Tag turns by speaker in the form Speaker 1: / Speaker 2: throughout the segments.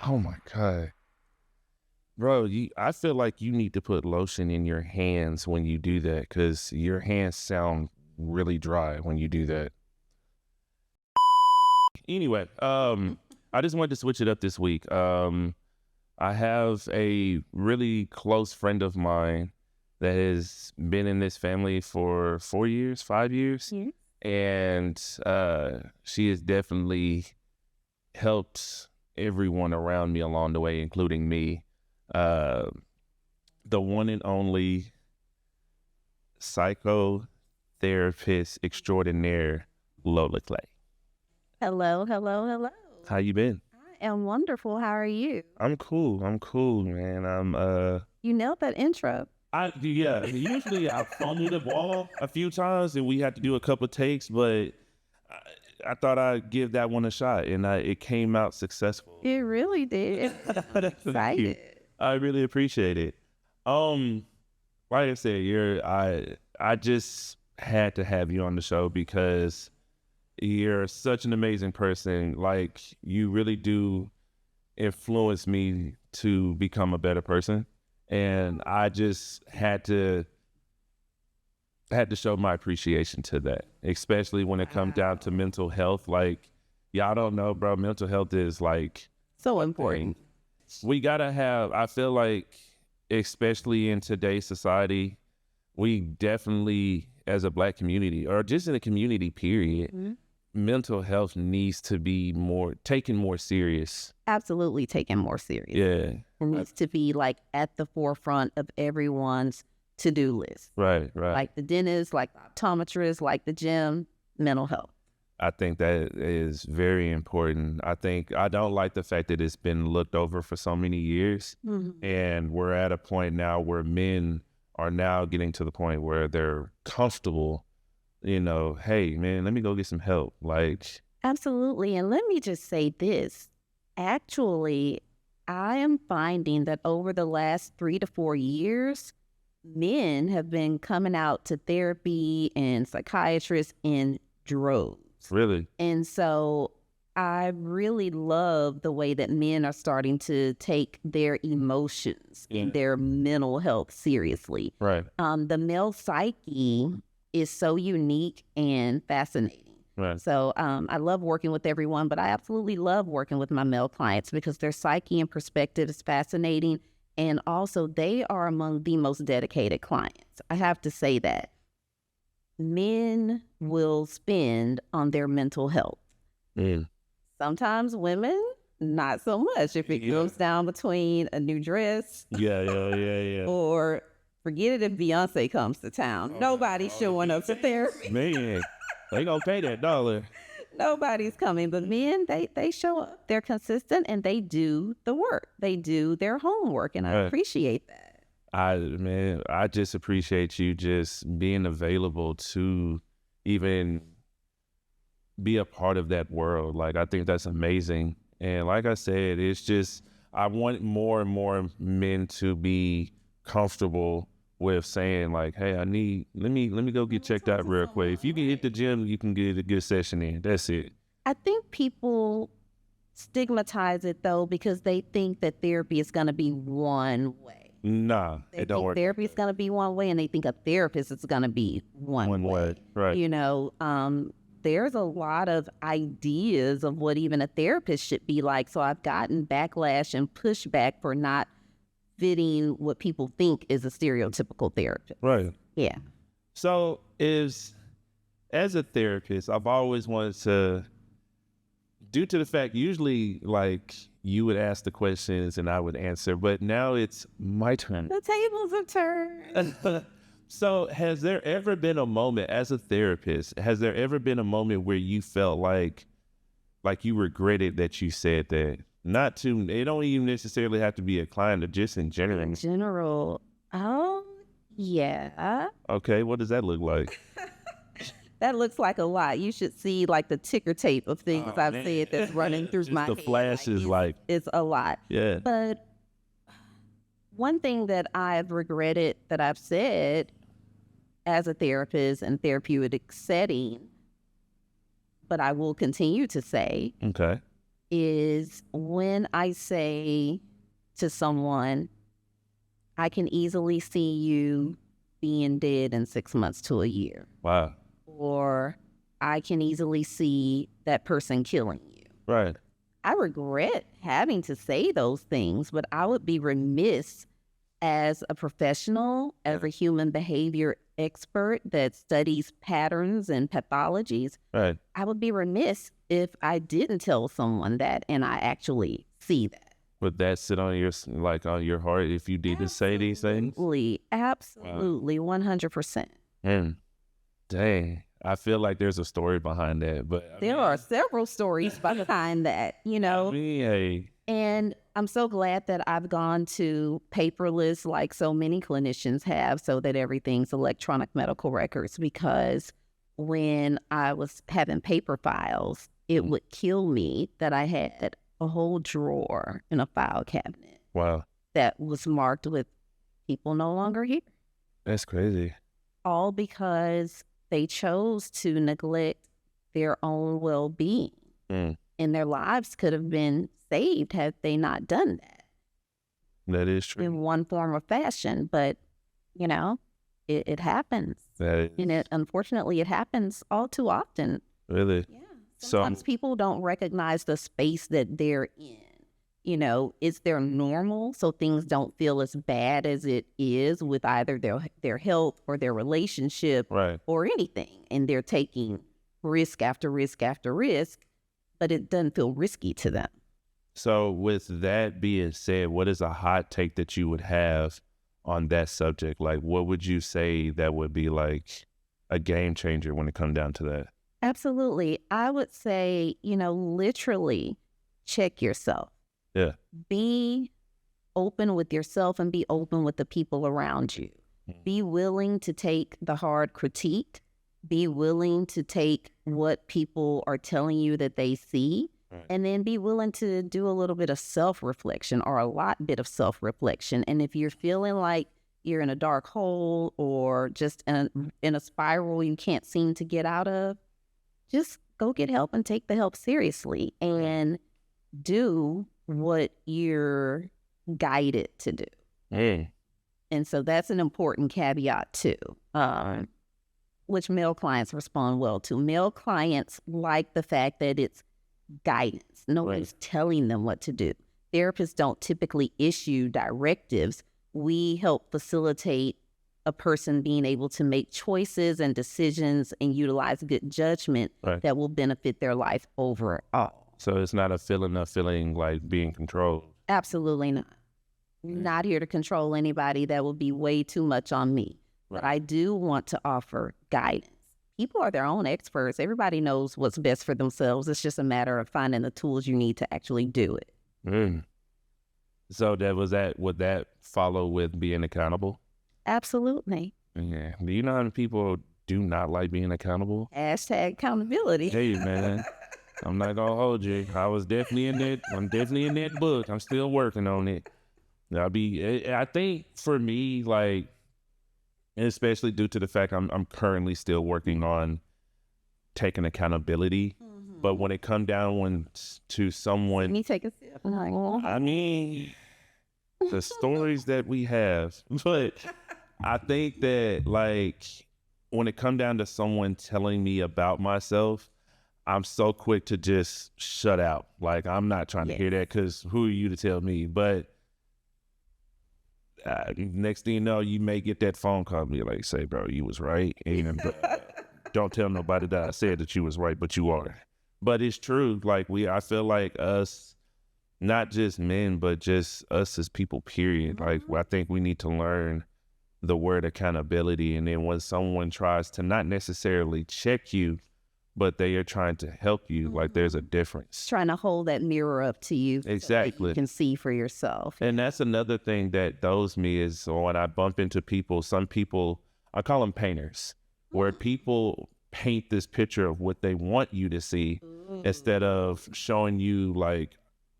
Speaker 1: Oh my God. Bro, I feel like you need to put lotion in your hands when you do that because your hands sound really dry when you do that. Anyway, I just wanted to switch it up this week. I have a really close friend of mine that has been in this family for 4 years, 5 years.
Speaker 2: Yeah.
Speaker 1: And she has definitely helped everyone around me along the way, including me. The one and only psychotherapist extraordinaire, Lola Clay.
Speaker 2: Hello, hello, hello.
Speaker 1: How you been?
Speaker 2: I am wonderful. How are you?
Speaker 1: I'm cool, man.
Speaker 2: You nailed that intro.
Speaker 1: Usually I fumble the ball a few times and we had to do a couple takes, but I thought I'd give that one a shot, and it came out successful.
Speaker 2: It really did. Excited.
Speaker 1: I really appreciate it. Like I said, I just had to have you on the show because you're such an amazing person. Like, you really do influence me to become a better person, and I just had to show my appreciation to that, especially when it comes down to mental health. Like, y'all don't know, bro, mental health is like
Speaker 2: So important.
Speaker 1: we gotta have, I feel like, especially in today's society, we definitely, as a Black community, or just in a community period, mental health needs to be taken more serious.
Speaker 2: Absolutely taken more serious.
Speaker 1: Yeah.
Speaker 2: It needs to be like at the forefront of everyone's to-do list.
Speaker 1: Right.
Speaker 2: Like the dentist, like the optometrist, like the gym, mental health.
Speaker 1: I think that is very important. I don't like the fact that it's been looked over for so many years. And we're at a point now where men are now getting to the point where they're comfortable, hey, man, let me go get some help. Like,
Speaker 2: Absolutely. And let me just say this. Actually, I am finding that over the last 3 to 4 years, men have been coming out to therapy and psychiatrists in droves.
Speaker 1: really?
Speaker 2: And so I really love the way that men are starting to take their emotions and their mental health seriously.
Speaker 1: Right.
Speaker 2: The male psyche is so unique and fascinating.
Speaker 1: Right.
Speaker 2: So I love working with everyone, but I absolutely love working with my male clients because their psyche and perspective is fascinating. And also, they are among the most dedicated clients. I have to say that. Men will spend on their mental health. Sometimes women, not so much. If it goes down between a new dress,
Speaker 1: Yeah.
Speaker 2: or forget it if Beyonce comes to town. Nobody's showing up to therapy.
Speaker 1: Man, they gonna pay that $1.
Speaker 2: Nobody's coming, but men, they show up. They're consistent and they do the work. They do their homework, and I appreciate that.
Speaker 1: I just appreciate you just being available to even be a part of that world. Like, I think that's amazing. And like I said, it's just, I want more and more men to be comfortable with saying, like, hey, let me go get checked out real quick. If you can hit the gym, you can get a good session in. That's it.
Speaker 2: I think people stigmatize it, though, because they think that therapy is going to be one way.
Speaker 1: Nah,
Speaker 2: They
Speaker 1: it don't
Speaker 2: think
Speaker 1: work.
Speaker 2: therapy is going to be one way, and they think a therapist is going to be one way.
Speaker 1: Right.
Speaker 2: There's a lot of ideas of what even a therapist should be like. So I've gotten backlash and pushback for not fitting what people think is a stereotypical therapist.
Speaker 1: Right.
Speaker 2: Yeah.
Speaker 1: So as a therapist, I've always wanted to, due to the fact usually like you would ask the questions and I would answer, but now it's my turn.
Speaker 2: The tables have turned.
Speaker 1: So has there ever been a moment as a therapist, where you felt like you regretted that you said that? It don't even necessarily have to be a client, or just in general.
Speaker 2: In general, oh, yeah.
Speaker 1: Okay, what does that look like?
Speaker 2: That looks like a lot. You should see like the ticker tape of things I've said that's running through my head.
Speaker 1: The flash is like...
Speaker 2: It's a lot.
Speaker 1: Yeah.
Speaker 2: But one thing that I've regretted that I've said as a therapist in therapeutic setting, but I will continue to say,
Speaker 1: Okay.
Speaker 2: is when I say to someone, I can easily see you being dead in 6 months to a year,
Speaker 1: Wow.
Speaker 2: or I can easily see that person killing you.
Speaker 1: Right.
Speaker 2: I regret having to say those things, but I would be remiss as a professional, as a human behavior expert that studies patterns and pathologies.
Speaker 1: Right.
Speaker 2: I would be remiss if I didn't tell someone that and I actually see that.
Speaker 1: Would that sit on your heart if you didn't say these things?
Speaker 2: Absolutely, 100%.
Speaker 1: And dang, I feel like there's a story behind that, but
Speaker 2: There are several stories behind that,
Speaker 1: hey,
Speaker 2: And I'm so glad that I've gone to paperless like so many clinicians have, so that everything's electronic medical records, because when I was having paper files, it would kill me that I had a whole drawer in a file cabinet
Speaker 1: wow,
Speaker 2: that was marked with people no longer here,
Speaker 1: that's crazy.
Speaker 2: all because they chose to neglect their own well-being.
Speaker 1: Mm,
Speaker 2: And their lives could have been saved had they not done that
Speaker 1: that is true.
Speaker 2: in one form or fashion. But, it happens.
Speaker 1: That
Speaker 2: And unfortunately, it happens all too often.
Speaker 1: really.
Speaker 2: Yeah.
Speaker 1: So
Speaker 2: Sometimes people don't recognize the space that they're in. It's their normal, so things don't feel as bad as it is with either their health or their relationship
Speaker 1: right.
Speaker 2: or anything. And they're taking risk after risk after risk, but it doesn't feel risky to them.
Speaker 1: So with that being said, what is a hot take that you would have on that subject? Like, what would you say that would be like a game changer when it comes down to that?
Speaker 2: Absolutely. I would say, literally check yourself.
Speaker 1: Yeah.
Speaker 2: Be open with yourself and be open with the people around you. Be willing to take the hard critique. Be willing to take what people are telling you that they see, and then be willing to do a little bit of self-reflection, or a lot bit of self-reflection. And if you're feeling like you're in a dark hole or just in a spiral you can't seem to get out of, just go get help and take the help seriously and do what you're guided to do.
Speaker 1: Mm.
Speaker 2: And so that's an important caveat too, which male clients respond well to. Male clients like the fact that it's guidance. Nobody's telling them what to do. Therapists don't typically issue directives. We help facilitate a person being able to make choices and decisions and utilize good judgment that will benefit their life overall.
Speaker 1: So it's not a feeling like being controlled.
Speaker 2: Absolutely not. Not here to control anybody. That would be way too much on me. But I do want to offer guidance. People are their own experts. Everybody knows what's best for themselves. It's just a matter of finding the tools you need to actually do it.
Speaker 1: Mm. So would that follow with being accountable?
Speaker 2: Absolutely.
Speaker 1: Yeah. Do you know how many people do not like being accountable?
Speaker 2: Hashtag accountability.
Speaker 1: Hey, man. I'm not gonna hold you. I'm definitely in that book. I'm still working on it. I think for me, like, especially due to the fact I'm currently still working on taking accountability. Mm-hmm. But when it come down to someone,
Speaker 2: let me take a sip.
Speaker 1: I mean, the stories that we have, but I think that, like, when it come down to someone telling me about myself, I'm so quick to just shut out. Like, I'm not trying to hear that, because who are you to tell me? But next thing you know, you may get that phone call and be like, say, bro, you was right. And don't tell nobody that I said that you was right, but you are. But it's true. Like, I feel like us, not just men, but just us as people, period. Like, I think we need to learn the word accountability. And then when someone tries to not necessarily check you, but they are trying to help you, like, there's a difference.
Speaker 2: Trying to hold that mirror up to you.
Speaker 1: Exactly.
Speaker 2: So that you can see for yourself.
Speaker 1: And that's another thing that throws me is when I bump into people, some people, I call them painters, where people paint this picture of what they want you to see instead of showing you, like,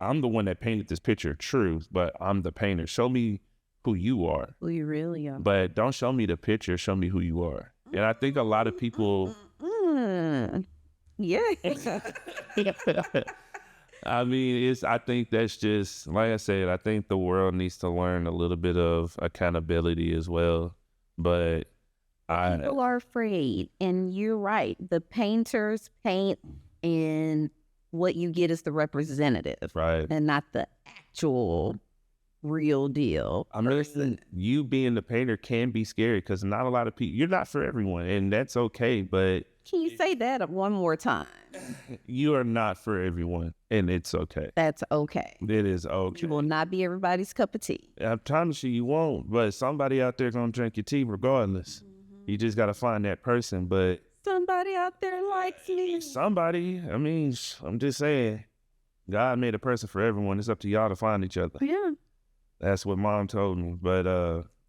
Speaker 1: I'm the one that painted this picture, true, but I'm the painter. Show me who you are.
Speaker 2: Who you really are.
Speaker 1: But don't show me the picture, show me who you are. And I think a lot of people...
Speaker 2: Yeah.
Speaker 1: I mean, I think that's just, like I said, I think the world needs to learn a little bit of accountability as well. But
Speaker 2: People are afraid, and you're right. The painters paint, and what you get is the representative,
Speaker 1: right.
Speaker 2: and not the actual real deal.
Speaker 1: I mean, you being the painter can be scary because not a lot of people, you're not for everyone, and that's okay. But
Speaker 2: Can you say that one more time?
Speaker 1: you are not for everyone, and it's okay.
Speaker 2: That's okay.
Speaker 1: It is okay.
Speaker 2: You will not be everybody's cup of tea.
Speaker 1: I promise you won't, but somebody out there gonna drink your tea regardless. You just gotta find that person. But
Speaker 2: Somebody out there likes me.
Speaker 1: somebody, I mean, I'm just saying, God made a person for everyone. It's up to y'all to find each other.
Speaker 2: Yeah.
Speaker 1: That's what Mom told me. But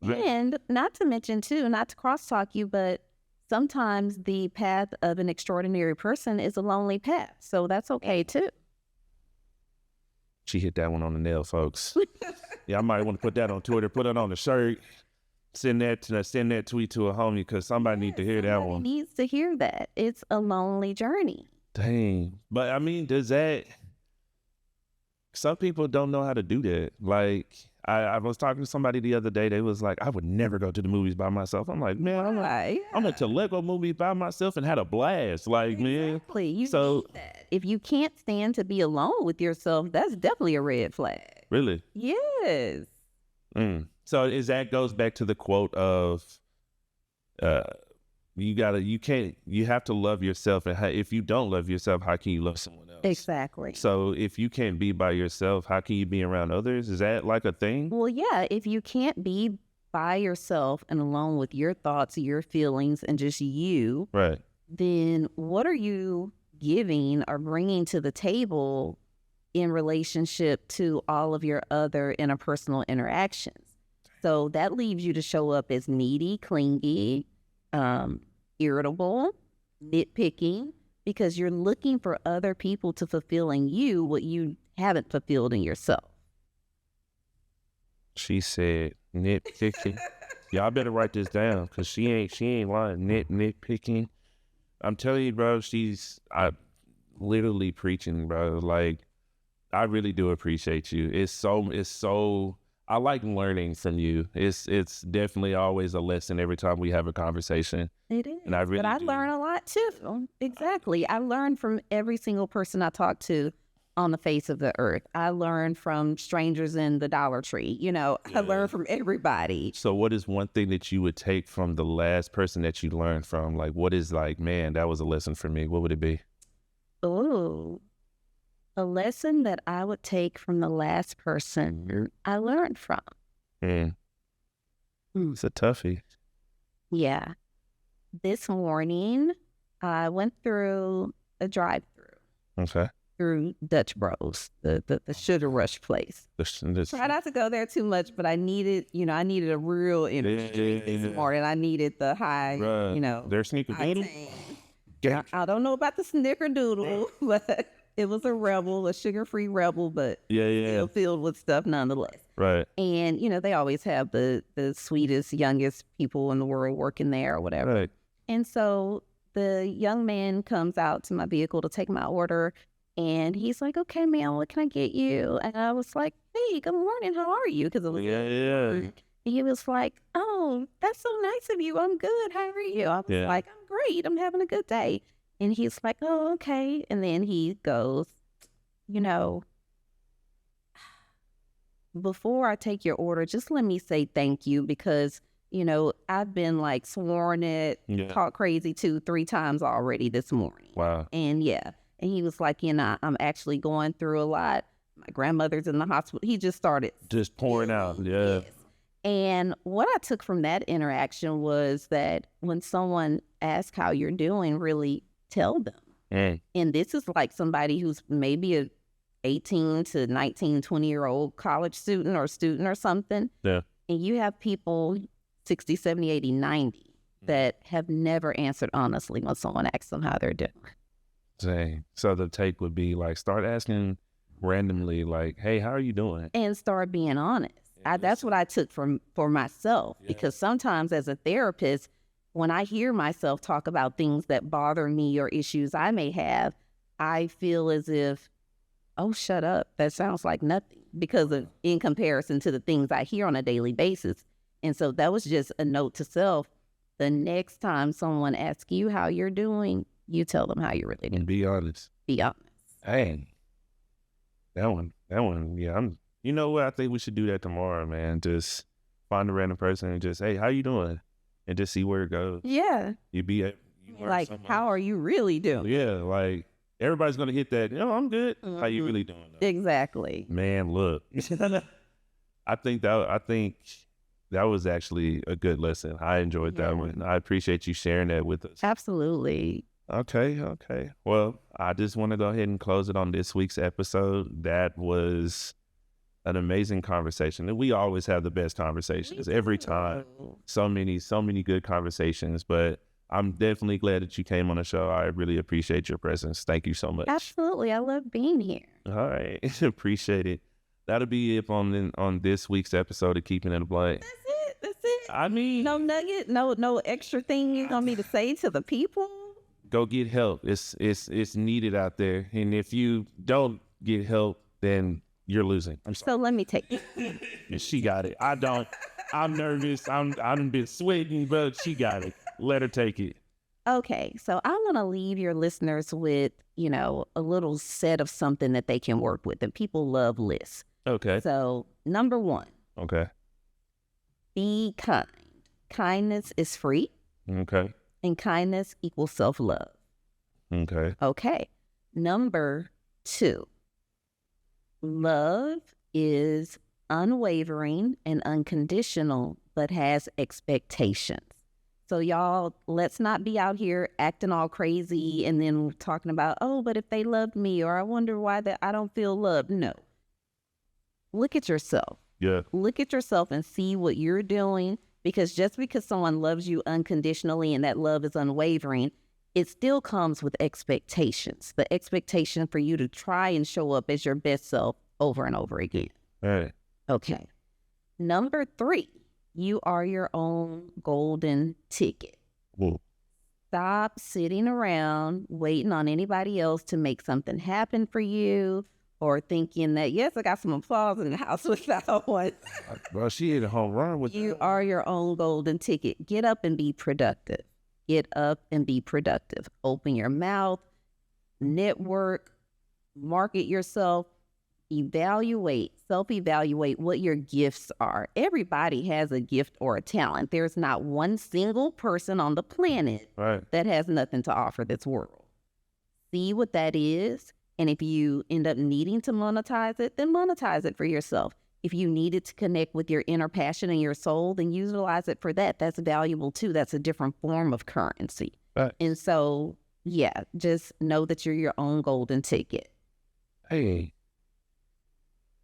Speaker 2: And not to mention too, not to crosstalk you, but sometimes the path of an extraordinary person is a lonely path. So that's okay too.
Speaker 1: she hit that one on the nail, folks. Yeah, I might want to put that on Twitter, put it on the shirt, send that tweet to a homie because somebody needs to hear that one.
Speaker 2: Needs to hear that. It's a lonely journey.
Speaker 1: Dang. But I mean, does that, some people don't know how to do that. Like, I was talking to somebody the other day. They was like, I would never go to the movies by myself. I'm like, man, I went to Lego movies by myself and had a blast. Like,
Speaker 2: Exactly. You
Speaker 1: So-
Speaker 2: need that. If you can't stand to be alone with yourself, that's definitely a red flag.
Speaker 1: really?
Speaker 2: Yes.
Speaker 1: So that goes back to the quote of, you have to love yourself. And if you don't love yourself, how can you love someone else?
Speaker 2: Exactly.
Speaker 1: So if you can't be by yourself, how can you be around others? Is that like a thing?
Speaker 2: Well, yeah, if you can't be by yourself and alone with your thoughts, your feelings, and just you,
Speaker 1: Right.
Speaker 2: then what are you giving or bringing to the table in relationship to all of your other interpersonal interactions? So that leaves you to show up as needy, clingy, irritable, nitpicking, because you're looking for other people to fulfill in you what you haven't fulfilled in yourself.
Speaker 1: She said nitpicking. Y'all better write this down because she ain't lying. Nitpicking. I'm telling you, bro, I literally preaching, bro. Like, I really do appreciate you. It's so I like learning from you. It's definitely always a lesson every time we have a conversation.
Speaker 2: It is.
Speaker 1: And I really
Speaker 2: but I
Speaker 1: do.
Speaker 2: learn a lot too. Exactly. I learn from every single person I talk to on the face of the earth. I learn from strangers in the Dollar Tree. I learn from everybody.
Speaker 1: So what is one thing that you would take from the last person that you learned from? Like, what is like, man, that was a lesson for me. What would it be?
Speaker 2: Ooh. A lesson that I would take from the last person I learned from.
Speaker 1: It's a toughie.
Speaker 2: Yeah. This morning, I went through a drive-through
Speaker 1: Okay.
Speaker 2: through Dutch Bros, the Sugar Rush place. Try not to go there too much, but I needed a real energy this morning. I needed the high,
Speaker 1: Their sneaker doodle.
Speaker 2: octane. I don't know about the snickerdoodle, but it was a sugar-free rebel, but still filled with stuff nonetheless.
Speaker 1: Right.
Speaker 2: And, they always have the sweetest, youngest people in the world working there or whatever.
Speaker 1: Right.
Speaker 2: And so the young man comes out to my vehicle to take my order, and he's like, okay, ma'am, what can I get you? And I was like, hey, good morning, how are you? Because it was
Speaker 1: Yeah.
Speaker 2: he was like, oh, that's so nice of you. I'm good. How are you? I was like, I'm great. I'm having a good day. And he's like, oh, okay. And then he goes, before I take your order, just let me say thank you because, I've been like sworn at, talk crazy 2-3 times already this morning.
Speaker 1: Wow.
Speaker 2: And and he was like, I'm actually going through a lot. My grandmother's in the hospital. He just started
Speaker 1: Pouring out. Yeah.
Speaker 2: Yes. And what I took from that interaction was that when someone asks how you're doing, really tell them. And this is like somebody who's maybe a 18 to 19, 20-year-old college student or something.
Speaker 1: Yeah.
Speaker 2: And you have people 60, 70, 80, 90 that have never answered honestly when someone asks them how they're doing.
Speaker 1: Dang. So the take would be like, start asking randomly, like, hey, how are you doing?
Speaker 2: And start being honest. That's what I took for myself, because sometimes as a therapist, when I hear myself talk about things that bother me or issues I may have, I feel as if oh, shut up. That sounds like nothing because of in comparison to the things I hear on a daily basis. And so that was just a note to self. The next time someone asks you how you're doing, you tell them how you're really doing.
Speaker 1: And be honest.
Speaker 2: Be honest.
Speaker 1: Dang. That one, yeah. You know what? I think we should do that tomorrow, man. Just find a random person and just, hey, how you doing? And just see where it goes.
Speaker 2: Yeah.
Speaker 1: You
Speaker 2: like, how are you really doing?
Speaker 1: Yeah, like everybody's gonna hit that. I'm good. Mm-hmm. How you really doing? Though?
Speaker 2: Exactly.
Speaker 1: Man, look. I think that was actually a good lesson. I enjoyed that one. I appreciate you sharing that with us.
Speaker 2: Absolutely.
Speaker 1: Okay. Well, I just want to go ahead and close it on this week's episode. That was an amazing conversation. And we always have the best conversations every time. So many good conversations. But I'm definitely glad that you came on the show. I really appreciate your presence. Thank you so much.
Speaker 2: Absolutely. I love being here.
Speaker 1: All right. Appreciate it. That'll be it on this week's episode of Keeping It Blunt.
Speaker 2: That's it.
Speaker 1: I mean,
Speaker 2: no nugget, no extra thing you want me to say to the people.
Speaker 1: Go get help. It's needed out there. And if you don't get help, then you're losing.
Speaker 2: So let me take it.
Speaker 1: And she got it. I don't. I'm nervous. I've been sweating, but she got it. Let her take it.
Speaker 2: Okay. So I want to leave your listeners with, a little set of something that they can work with. And people love lists.
Speaker 1: Okay.
Speaker 2: So number 1.
Speaker 1: Okay.
Speaker 2: Be kind. Kindness is free.
Speaker 1: Okay.
Speaker 2: And kindness equals self-love.
Speaker 1: Okay.
Speaker 2: Okay. Number 2. Love is unwavering and unconditional, but has expectations. So y'all, let's not be out here acting all crazy and then talking about, oh, but if they loved me, or I wonder why that I don't feel loved. No. Look at yourself.
Speaker 1: Yeah.
Speaker 2: Look at yourself and see what you're doing, because just because someone loves you unconditionally and that love is unwavering, it still comes with expectations. The expectation for you to try and show up as your best self over and over again.
Speaker 1: All right.
Speaker 2: Okay. Number 3, you are your own golden ticket.
Speaker 1: Whoa.
Speaker 2: Stop sitting around waiting on anybody else to make something happen for you, or thinking that, yes, I got some applause in the house without one.
Speaker 1: Well, she hit a home run with
Speaker 2: you. Are your own golden ticket. Get up and be productive. Get up and be productive. Open your mouth, network, market yourself, self-evaluate what your gifts are. Everybody has a gift or a talent. There's not one single person on the planet that has nothing to offer this world. See what that is. And if you end up needing to monetize it, then monetize it for yourself. If you needed to connect with your inner passion and your soul, then utilize it for that. That's valuable too. That's a different form of currency.
Speaker 1: Right.
Speaker 2: And so, yeah, just know that you're your own golden ticket.
Speaker 1: Hey,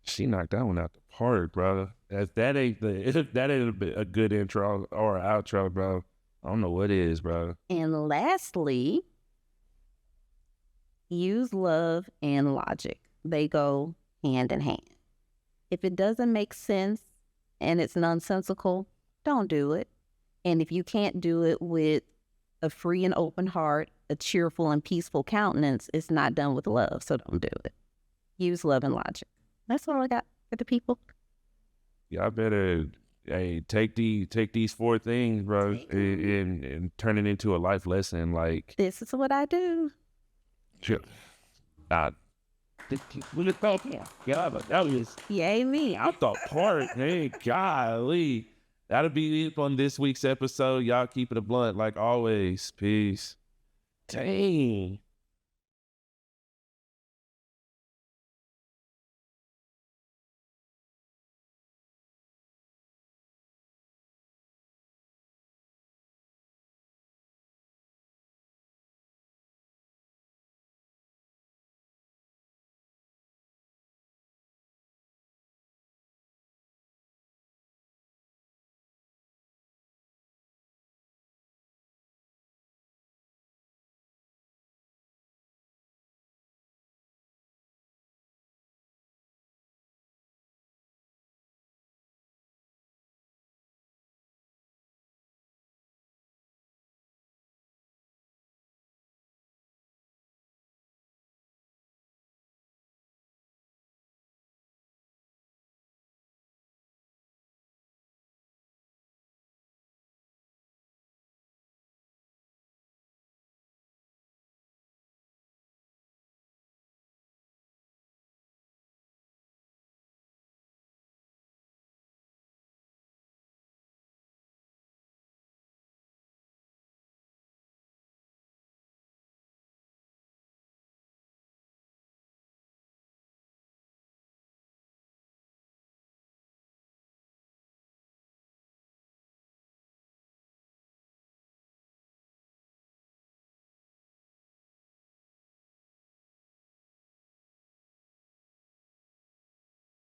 Speaker 1: she knocked that one out the park, brother. That ain't a good intro or outro, bro. I don't know what is, bro.
Speaker 2: And lastly, use love and logic. They go hand in hand. If it doesn't make sense and it's nonsensical, don't do it. And if you can't do it with a free and open heart, a cheerful and peaceful countenance, it's not done with love, so don't do it. Use love and logic. That's all I got for the people.
Speaker 1: Y'all better take these 4 things, bro, and turn it into a life lesson. Like,
Speaker 2: this is what I do.
Speaker 1: Sure. That was
Speaker 2: yay me.
Speaker 1: I thought part. Hey, golly. That'll be it on this week's episode. Y'all keep it a blunt like always. Peace. Dang.